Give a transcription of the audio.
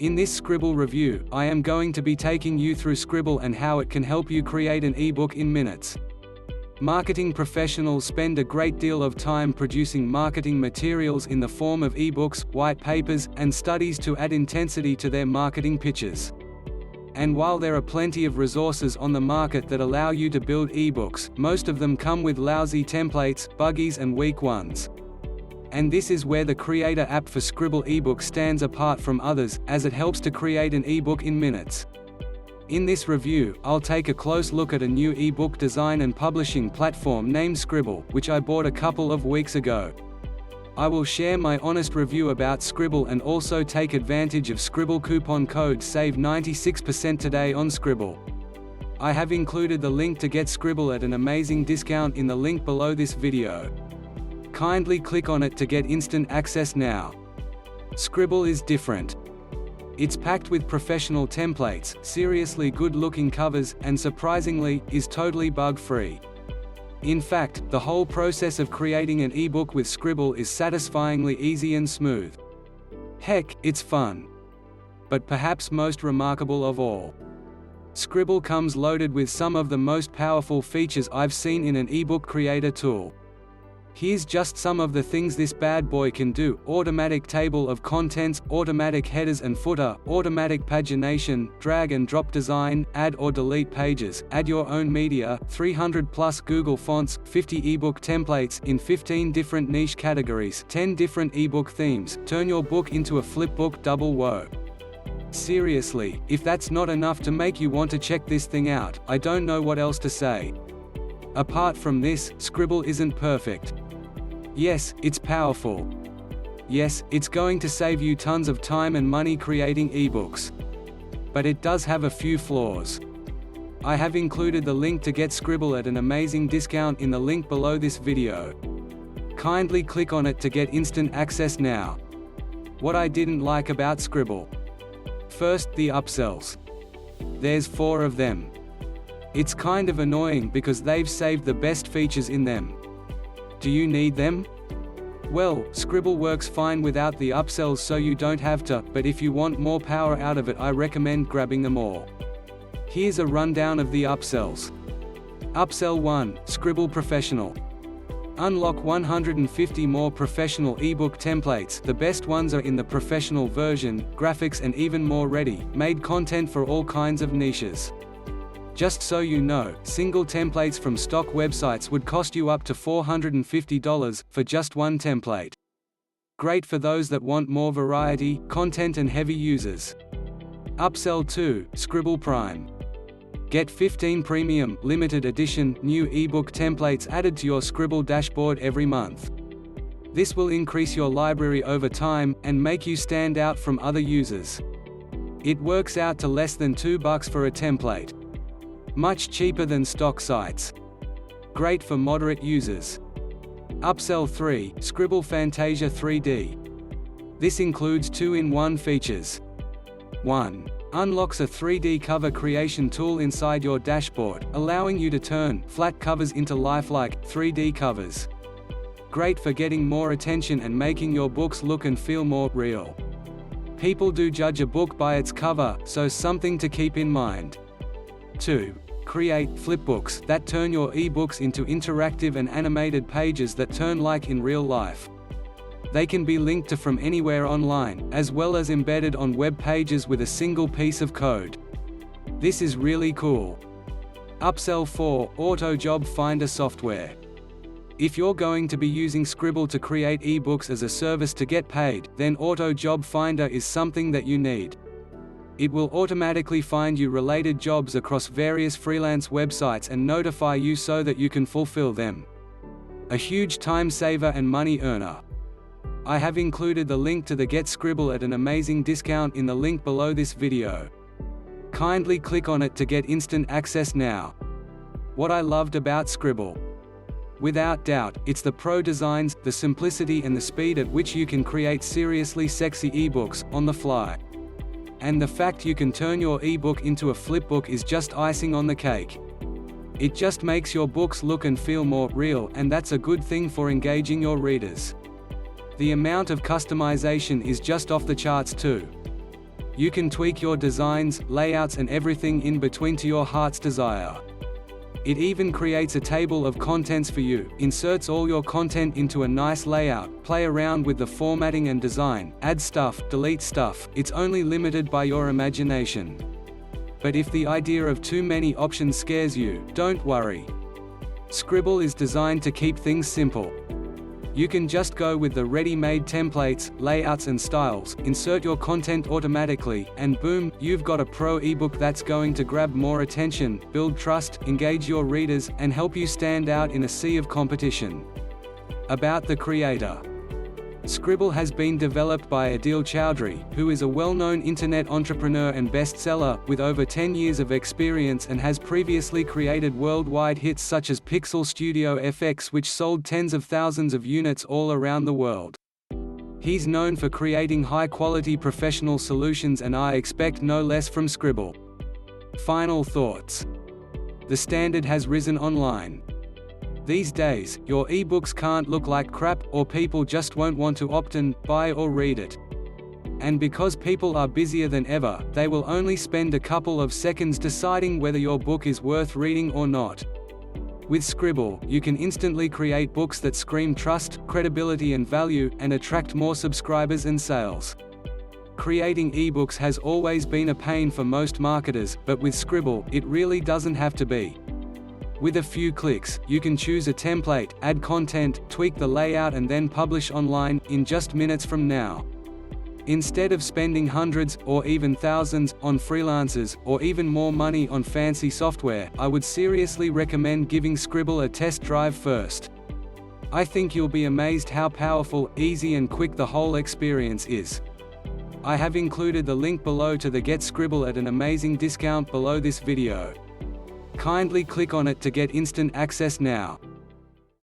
In this Sqribble review, I am going to be taking you through Sqribble and how it can help you create an ebook in minutes. Marketing professionals spend a great deal of time producing marketing materials in the form of ebooks, white papers, and studies to add intensity to their marketing pitches. And while there are plenty of resources on the market that allow you to build ebooks, most of them come with lousy templates, buggies and weak ones. And this is where the Creator app for Sqribble ebook stands apart from others, as it helps to create an ebook in minutes. In this review, I'll take a close look at a new ebook design and publishing platform named Sqribble, which I bought a couple of weeks ago. I will share my honest review about Sqribble and also take advantage of Sqribble coupon code SAVE 96% today on Sqribble. I have included the link to get Sqribble at an amazing discount in the link below this video. Kindly click on it to get instant access now. Sqribble is different. It's packed with professional templates, seriously good-looking covers, and surprisingly, is totally bug-free. In fact, the whole process of creating an ebook with Sqribble is satisfyingly easy and smooth. Heck, it's fun. But perhaps most remarkable of all, Sqribble comes loaded with some of the most powerful features I've seen in an ebook creator tool. Here's just some of the things this bad boy can do: automatic table of contents, automatic headers and footer, automatic pagination, drag and drop design, add or delete pages, add your own media, 300+ Google fonts, 50 ebook templates in 15 different niche categories, 10 different ebook themes, turn your book into a flipbook. Double whoa. Seriously, if that's not enough to make you want to check this thing out, I don't know what else to say. Apart from this, Sqribble isn't perfect. Yes, it's powerful. Yes, it's going to save you tons of time and money creating ebooks. But it does have a few flaws. I have included the link to get Sqribble at an amazing discount in the link below this video. Kindly click on it to get instant access now. What I didn't like about Sqribble. First, the upsells. There's 4 of them. It's kind of annoying because they've saved the best features in them. Do you need them? Well, Sqribble works fine without the upsells, so you don't have to, but if you want more power out of it, I recommend grabbing them all. Here's a rundown of the upsells. Upsell 1, Sqribble Professional. Unlock 150 more professional ebook templates. The best ones are in the professional version, graphics and even more ready-made content for all kinds of niches. Just so you know, single templates from stock websites would cost you up to $450 for just one template. Great for those that want more variety, content and heavy users. Upsell 2, Sqribble Prime. Get 15 premium, limited edition, new ebook templates added to your Sqribble dashboard every month. This will increase your library over time, and make you stand out from other users. It works out to less than $2 for a template. Much cheaper than stock sites. Great for moderate users. Upsell 3, Sqribble Fantasia 3D. This includes 2-in-1 features. 1. Unlocks a 3D cover creation tool inside your dashboard, allowing you to turn flat covers into lifelike 3D covers. Great for getting more attention and making your books look and feel more real. People do judge a book by its cover, so something to keep in mind. 2. Create flipbooks that turn your ebooks into interactive and animated pages that turn like in real life. They can be linked to from anywhere online, as well as embedded on web pages with a single piece of code. This is really cool. Upsell 4, Auto Job Finder software. If you're going to be using Sqribble to create ebooks as a service to get paid, then Auto Job Finder is something that you need. It will automatically find you related jobs across various freelance websites and notify you so that you can fulfill them. A huge time saver and money earner. I have included the link to the Get Sqribble at an amazing discount in the link below this video. Kindly click on it to get instant access now. What I loved about Sqribble. Without doubt, it's the pro designs, the simplicity and the speed at which you can create seriously sexy ebooks, on the fly. And the fact you can turn your ebook into a flipbook is just icing on the cake. It just makes your books look and feel more real, and that's a good thing for engaging your readers. The amount of customization is just off the charts too. You can tweak your designs, layouts and everything in between to your heart's desire. It even creates a table of contents for you, inserts all your content into a nice layout, play around with the formatting and design, add stuff, delete stuff. It's only limited by your imagination. But if the idea of too many options scares you, don't worry. Sqribble is designed to keep things simple. You can just go with the ready-made templates, layouts and styles, insert your content automatically, and boom, you've got a pro ebook that's going to grab more attention, build trust, engage your readers, and help you stand out in a sea of competition. About the creator. Sqribble has been developed by Adil Chowdhury, who is a well-known internet entrepreneur and bestseller, with over 10 years of experience and has previously created worldwide hits such as Pixel Studio FX, which sold tens of thousands of units all around the world. He's known for creating high-quality professional solutions, and I expect no less from Sqribble. Final thoughts. The standard has risen online. These days, your ebooks can't look like crap, or people just won't want to opt in, buy or read it. And because people are busier than ever, they will only spend a couple of seconds deciding whether your book is worth reading or not. With Sqribble, you can instantly create books that scream trust, credibility and value, and attract more subscribers and sales. Creating ebooks has always been a pain for most marketers, but with Sqribble, it really doesn't have to be. With a few clicks, you can choose a template, add content, tweak the layout and then publish online, in just minutes from now. Instead of spending hundreds, or even thousands, on freelancers, or even more money on fancy software, I would seriously recommend giving Sqribble a test drive first. I think you'll be amazed how powerful, easy and quick the whole experience is. I have included the link below to the Get Sqribble at an amazing discount below this video. Kindly click on it to get instant access now.